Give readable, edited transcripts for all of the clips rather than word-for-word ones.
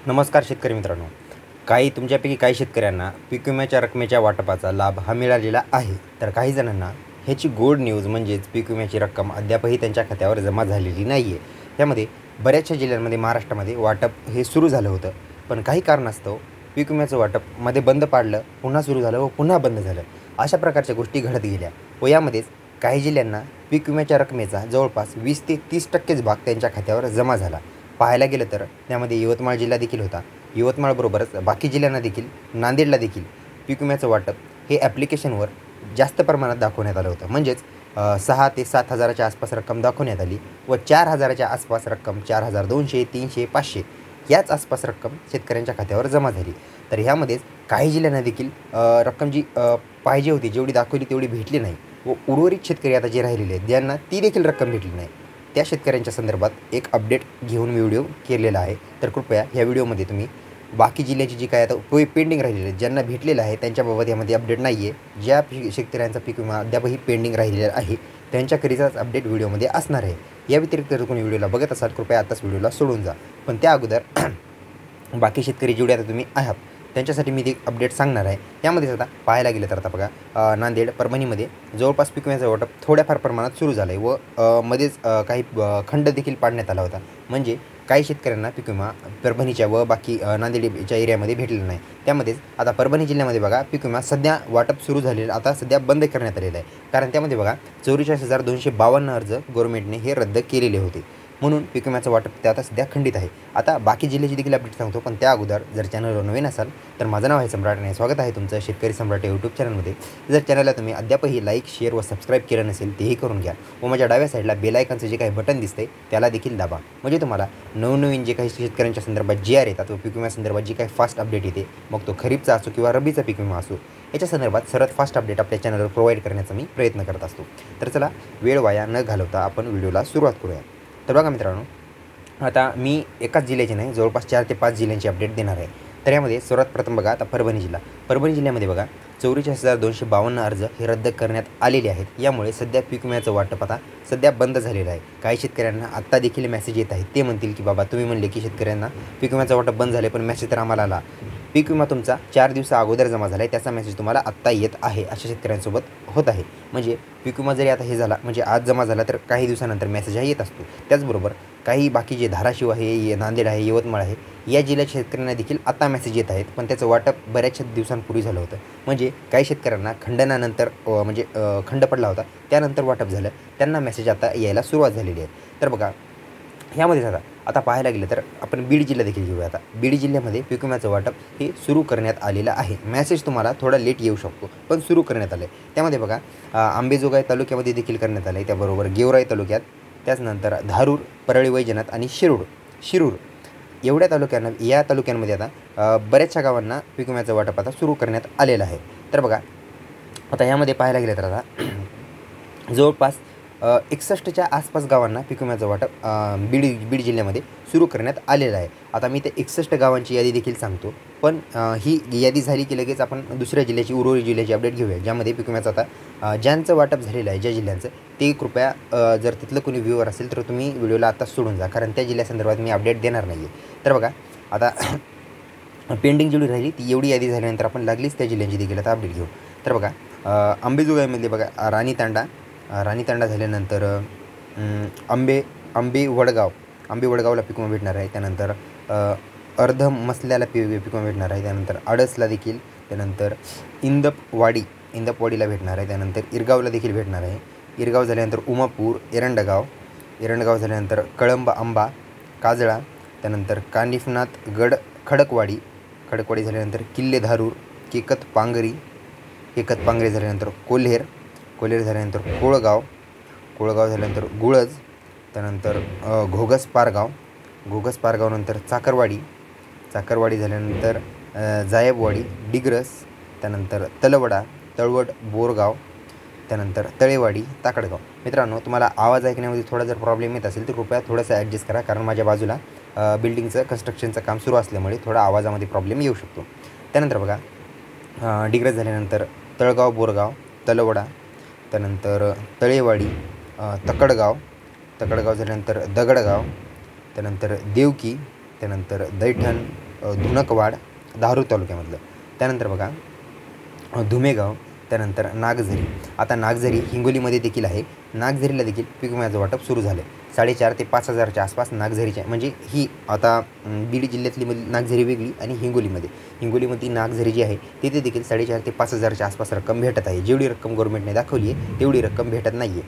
नमस्कार शेतकरी मित्रांनो. तुमच्यापैकी काही शेतकऱ्यांना पीक विम्याच्या रकमेच्या वाटपाचा लाभ हा मिळालेला आहे, तर काही जणांना ह्याची गोड न्यूज म्हणजेच पीक विम्याची रक्कम अद्यापही त्यांच्या खात्यावर जमा झालेली नाही आहे. त्यामध्ये बऱ्याचशा जिल्ह्यांमध्ये महाराष्ट्रामध्ये वाटप हे सुरू झालं होतं, पण काही कारणास्तव पीक विम्याचं वाटप मध्ये बंद पाडलं, पुन्हा सुरू झालं व पुन्हा बंद झालं. अशा प्रकारच्या गोष्टी घडत गेल्या व यामध्येच काही जिल्ह्यांना पीक विम्याच्या रकमेचा जवळपास 20 ते 30% भाग त्यांच्या खात्यावर जमा झाला. पाहायला गेलं तर त्यामध्ये यवतमाळ जिल्हा देखील होता. यवतमाळबरोबरच बाकी जिल्ह्यांना देखील, नांदेडला देखील पीक विम्याचं वाटप हे ॲप्लिकेशनवर जास्त प्रमाणात दाखवण्यात आलं होतं. म्हणजेच 6 ते 7 हजाराच्या आसपास रक्कम दाखवण्यात आली व 4 हजाराच्या आसपास रक्कम, 4,200, 300, 500 याच आसपास रक्कम शेतकऱ्यांच्या खात्यावर जमा झाली. तर ह्यामध्येच काही जिल्ह्यांना देखील रक्कम जी पाहिजे होती, जेवढी दाखवली तेवढी भेटली नाही व उर्वरित शेतकरी आता जे राहिलेले आहेत ज्यांना ती देखील रक्कम भेटली नाही, त्या शेतकऱ्यांच्या संदर्भात एक अपडेट घेऊन मी व्हिडिओ केलेला आहे. तर कृपया ह्या व्हिडिओमध्ये तुम्ही बाकी जिल्ह्याची जी काय आता पेंडिंग राहिलेली आहे, ज्यांना भेटलेलं आहे त्यांच्याबाबत यामध्ये अपडेट नाही आहे. ज्या शेतकऱ्यांचा पीक विमा अद्यापही पेंडिंग राहिलेला आहे त्यांच्याकरिताच अपडेट व्हिडिओमध्ये असणार आहे. या व्यतिरिक्त जर कोणी व्हिडिओला बघत असाल, कृपया आताच व्हिडिओला सोडून जा. पण त्या अगोदर बाकी शेतकरी जेवढे आता तुम्ही आहात त्यांच्यासाठी मी एक अपडेट सांगणार आहे. यामध्येच आता पाहायला गेलं तर आता बघा, नांदेड, परभणीमध्ये जवळपास पीक विम्याचं वाटप थोड्याफार प्रमाणात सुरू झालं आहे व मध्येच काही खंड देखील पाडण्यात आला होता. म्हणजे काही शेतकऱ्यांना पीक विमा परभणीच्या व बाकी नांदेडच्या एरियामध्ये भेटलेला नाही. त्यामध्येच आता परभणी जिल्ह्यामध्ये बघा पीक विमा सध्या वाटप सुरू झालेलं आता सध्या बंद करण्यात आलेलं आहे. कारण त्यामध्ये बघा 44,252 अर्ज गव्हर्नमेंटने हे रद्द केलेले होते, म्हणून पीक विम्याचं वाटप ते आता सध्या खंडित आहे. आता बाकी जिल्ह्याची देखील अपडेट सांगतो, पण त्या अगोदर जर चॅनलवर नवीन असाल तर माझं नाव आहे सम्राट आणि स्वागत आहे तुमचं शेतकरी सम्राट यूट्यूब चॅनलमध्ये. जर चॅनलला तुम्ही अद्यापही लाईक, शेअर व सबस्क्राईब केलं नसेल तेही करून घ्या व माझ्या डाव्या साईडला बेल आयकॉनचं जे काही बटन दिसतंय त्याला देखील दाबा. म्हणजे तुम्हाला नवनवीन जे काही शेतकऱ्यांच्या संदर्भात जी आर येतात व पीक विम्यासंदर्भात जी काही फास्ट अपडेट येते, मग तो खरीपचा असो किंवा रब्बीचा पीक विमा असो, याच्या संदर्भात सर्वात फास्ट अपडेट आपल्या चॅनलवर प्रोव्हाइड करण्याचा मी प्रयत्न करत असतो. तर चला वेळ वाया न घालवता आपण व्हिडिओला सुरुवात करूया. तर बघा मित्रांनो, आता मी एकाच जिल्ह्याची नाही, जवळपास 4 ते 5 जिल्ह्यांची अपडेट देणार आहे. तर यामध्ये सर्वात प्रथम बघा, आता परभणी जिल्ह्यामध्ये बघा 44,252 अर्ज हे रद्द करण्यात आलेले आहेत. यामुळे सध्या पीक विम्याचं वाटप आता सध्या बंद झालेलं आहे. काही शेतकऱ्यांना आत्ता देखील मेसेज येत आहेत. ते म्हणतील की बाबा तुम्ही म्हणले की शेतकऱ्यांना पीक विम्याचं वाटप बंद झाले, पण मेसेज तर आम्हाला आला, पीक विमा तुमचा 4 दिवसा अगोदर जमा झाला आहे, त्याचा मेसेज तुम्हाला आत्ता येत आहे, अशा शेतकऱ्यांसोबत होत आहे. म्हणजे पीक विमा जरी आता हे झाला, म्हणजे आज जमा झाला, तर काही दिवसानंतर मेसेज हा येत असतो. त्याचबरोबर काही बाकी जे धाराशिव आहे, नांदेड आहे, यवतमाळ आहे, या जिल्ह्याच्या शेतकऱ्यांना देखील आता मेसेज येत आहेत, पण त्याचं वाटप बऱ्याचशा दिवसांपूर्वी झालं होतं. म्हणजे काही शेतकऱ्यांना खंडनानंतर म्हणजे खंड पडला होता, त्यानंतर वाटप झालं, त्यांना मेसेज आता यायला सुरुवात झालेली आहे. तर बघा ह्यामध्ये आता पाहायला गेलं तर आपण बीड जिल्हा देखील घेऊया. आता बीड जिल्ह्यामध्ये पीक विम्याचं वाटप हे सुरू करण्यात आलेलं आहे. मेसेज तुम्हाला थोडा लेट येऊ शकतो, पण सुरू करण्यात आलं आहे. त्यामध्ये बघा अंबेजोगाई तालुक्यामध्ये देखील करण्यात आलं आहे, त्याबरोबर गेवराई तालुक्यात, त्याचनंतर धारूर, परळी वैजनाथ आणि शिरूर या तालुक्यांमध्ये आता बऱ्याचशा गावांना पीक विम्याचं वाटप आता सुरू करण्यात आलेलं आहे. तर बघा आता ह्यामध्ये पाहायला गेलं तर आता जवळपास 61च्या आसपास गावांना पीक विम्याचं वाटप बीड जिल्ह्यामध्ये सुरू करण्यात आलेलं आहे. आता मी ते 61 गावांची यादी देखील सांगतो, पण ही यादी झाली की लगेच आपण दुसऱ्या जिल्ह्याची, उर्वरित जिल्ह्याची अपडेट घेऊया, ज्यामध्ये पीक विम्याचं आता ज्यांचं वाटप झालेलं आहे, ज्या जिल्ह्यांचं, ते कृपया जर तिथलं कोणी व्ह्यूवर असेल तर तुम्ही व्हिडिओला आत्ताच सोडून जा, कारण त्या जिल्ह्यासंदर्भात मी अपडेट देणार नाही आहे. तर बघा आता पेंडिंग जेवढी राहिली ती एवढी यादी झाल्यानंतर आपण लागलीच त्या जिल्ह्यांची देखील आता अपडेट घेऊ. तर बघा अंबेजोगाईमध्ये बघा राणीतांडा झाल्यानंतर आंबे वडगावला पीक विमा भेटणार आहे. त्यानंतर अर्धमसल्याला पीक विमा भेटणार आहे. त्यानंतर आडसला देखील, त्यानंतर इंदपवाडीला भेटणार आहे. त्यानंतर इरगावला देखील भेटणार आहे. इरगाव झाल्यानंतर उमापूर, एरंडगाव झाल्यानंतर कळंब आंबा, काजळा, त्यानंतर कानिफनाथ गड, खडकवाडी झाल्यानंतर किल्ले धारूर, केकत पांगरी झाल्यानंतर कोल्हेर झाल्यानंतर कोळगाव झाल्यानंतर गुळज, त्यानंतर घोगस पारगाव नंतर चाकरवाडी झाल्यानंतर जायबवाडी, डिग्रस, त्यानंतर तळवड, बोरगाव, त्यानंतर तळेवाडी, ताकडगाव. मित्रांनो, तुम्हाला आवाज ऐकण्यामध्ये थोडा जर प्रॉब्लेम येत असेल तर कृपया थोडंसं ॲडजस्ट करा, कारण माझ्या बाजूला बिल्डिंगचं कन्स्ट्रक्शनचं काम सुरू असल्यामुळे थोडा आवाजामध्ये प्रॉब्लेम येऊ शकतो. त्यानंतर बघा डिग्रस झाल्यानंतर तळगाव, बोरगाव, तलवडा, त्यानंतर तळेवाडी, तकडगाव झाल्यानंतर दगडगाव, त्यानंतर देवकी, त्यानंतर दैठण, धुनकवाड धारूर तालुक्यामधलं. त्यानंतर बघा धुमेगाव, त्यानंतर नागझरी. आता नागझरी हिंगोलीमध्ये देखील आहे. नागझरीला देखील पीक विम्याचं वाटप सुरू झालं आहे. 4,500 ते 5,000च्या आसपास नागझरीच्या, म्हणजे ही आता बीड जिल्ह्यातली नागझरी वेगळी आणि हिंगोलीमध्ये नागझरी जी आहे तिथे देखील 4,500 ते 5,000च्या आसपास रक्कम भेटत आहे. जेवढी रक्कम गव्हर्नमेंटने दाखवली आहे तेवढी रक्कम भेटत नाही आहे.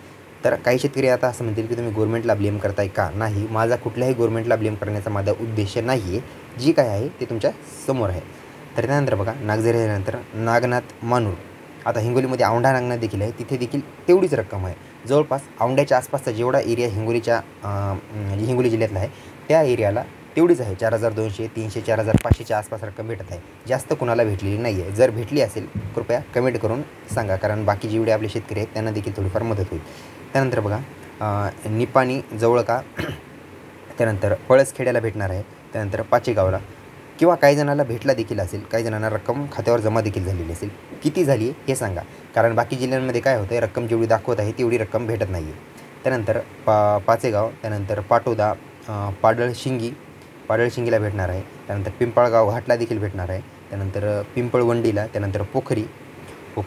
तर काही शेतकरी आता असं म्हणतील की तुम्ही गव्हर्नमेंटला ब्लेम करताय का? नाही, माझा कुठल्याही गव्हर्नमेंटला ब्लेम करण्याचा माझा उद्देश नाही आहे. जी काय आहे ते तुमच्या समोर आहे. तर त्यानंतर बघा नागझरी झाल्यानंतर नागनाथ मानूर. आता हिंगोलीमध्ये औंढा नागनाथ देखील आहे, तिथे देखील तेवढीच रक्कम आहे. जवळपास औंढ्याच्या आसपासचा जेवढा एरिया हिंगोली जिल्ह्यातला आहे त्या एरियाला तेवढीच आहे. 4,200, 300, 4,500च्या आसपास रक्कम भेटत आहे. जास्त कुणाला भेटलेली नाही आहे. जर भेटली असेल कृपया कमेंट करून सांगा, कारण बाकी जेवढे आपले शेतकरी आहेत त्यांना देखील थोडीफार मदत होईल. त्यानंतर बघा निपाणी जवळका, त्यानंतर पळसखेड्याला भेटणार आहे. त्यानंतर पाचेगावला, किंवा काही जणांना भेटला देखील असेल, काही जणांना रक्कम खात्यावर जमा देखील झालेली असेल. किती झाली आहे हे सांगा, कारण बाकी जिल्ह्यांमध्ये काय होतं आहे, रक्कम जेवढी दाखवत आहे तेवढी रक्कम भेटत नाही आहे. त्यानंतर पाचेगाव, त्यानंतर पाटोदा, पाडळशिंगीला भेटणार आहे. त्यानंतर पिंपळगाव घाटला देखील भेटणार आहे. त्यानंतर पिंपळवंडीला, त्यानंतर पोखरी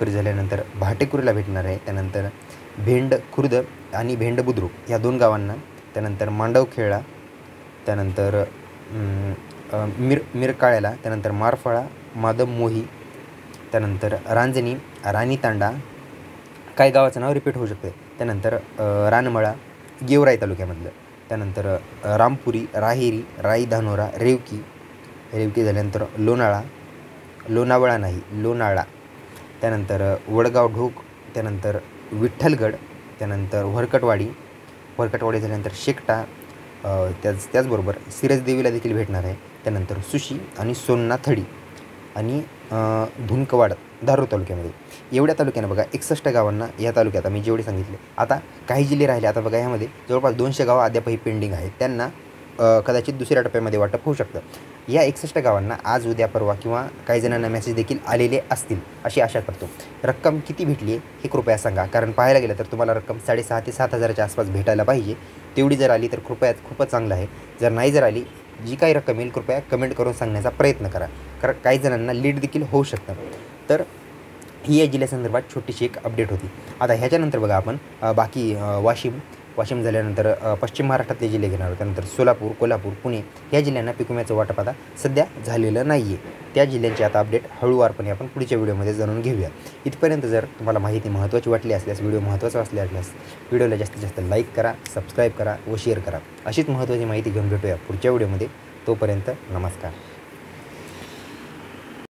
झाल्यानंतर भाटेकुरीला भेटणार आहे. त्यानंतर भेंड खुर्द आणि भेंड बुद्रुक या 2 गावांना. त्यानंतर मांडवखेळा, त्यानंतर मिरकाळ्याला, त्यानंतर मारफळा, माधव मोही, त्यानंतर रांजणी, राणीतांडा, काही गावाचं नाव रिपीट होऊ शकते. त्यानंतर रानमळा गेवराई तालुक्यामधलं. त्यानंतर रामपुरी, राहेरी, राई धानोरा, रेवकी झाल्यानंतर लोणावळा. त्यानंतर वडगाव ढोक, त्यानंतर विठ्ठलगड, त्यानंतर वरकटवाडी झाल्यानंतर शेकटा, त्याचबरोबर सिरजदेवीला देखील भेटणार आहे. त्यानंतर सुशी आणि सोन्नाथडी आणि धुनकवाड धारूर तालुक्यामध्ये. एवढ्या तालुक्यानं बघा 61 गावांना या तालुक्यात आम्ही जेवढे सांगितले. आता काही जिल्हे राहिले. आता बघा यामध्ये जवळपास 200 गावं अद्यापही पेंडिंग आहेत. त्यांना कदाचित दुसऱ्या टप्प्यामध्ये वाटप होऊ शकतं. या 61 गावांना आज, उद्या, परवा किंवा काही जणांना मेसेज देखील आलेले असतील अशी आशा करतो. रक्कम किती भेटली आहे हे कृपया सांगा, कारण पाहायला गेलं तर तुम्हाला रक्कम 6,500 ते 7,000च्या आसपास भेटायला पाहिजे. तेवढी जर आली तर कृपया खूपच चांगलं आहे. जर नाही जर आली, जी काही रक्कम येईल कृपया कमेंट करून सांगण्याचा प्रयत्न करा, कारण काही जणांना लीड देखील होऊ शकतं. तर ही या जिल्ह्यासंदर्भात छोटीशी एक अपडेट होती. आता ह्याच्यानंतर बघा आपण बाकी वाशिम झाल्यानंतर पश्चिम महाराष्ट्रातले जिल्हे घेणार आहोत. त्यानंतर सोलापूर, कोल्हापूर, पुणे या जिल्ह्यांना पीक विम्याचं वाटप आता सध्या झालेलं नाही आहे. त्या जिल्ह्यांची आता अपडेट हळूवारपणे आपण पुढच्या व्हिडिओमध्ये जाणून घेऊया. इथपर्यंत जर तुम्हाला माहिती महत्त्वाची वाटली असल्यास, व्हिडिओ महत्त्वाचा असल्यास व्हिडिओला जास्तीत जास्त लाईक करा, सबस्क्राईब करा व शेअर करा. अशीच महत्त्वाची माहिती घेऊन भेटूया पुढच्या व्हिडिओमध्ये. तोपर्यंत नमस्कार.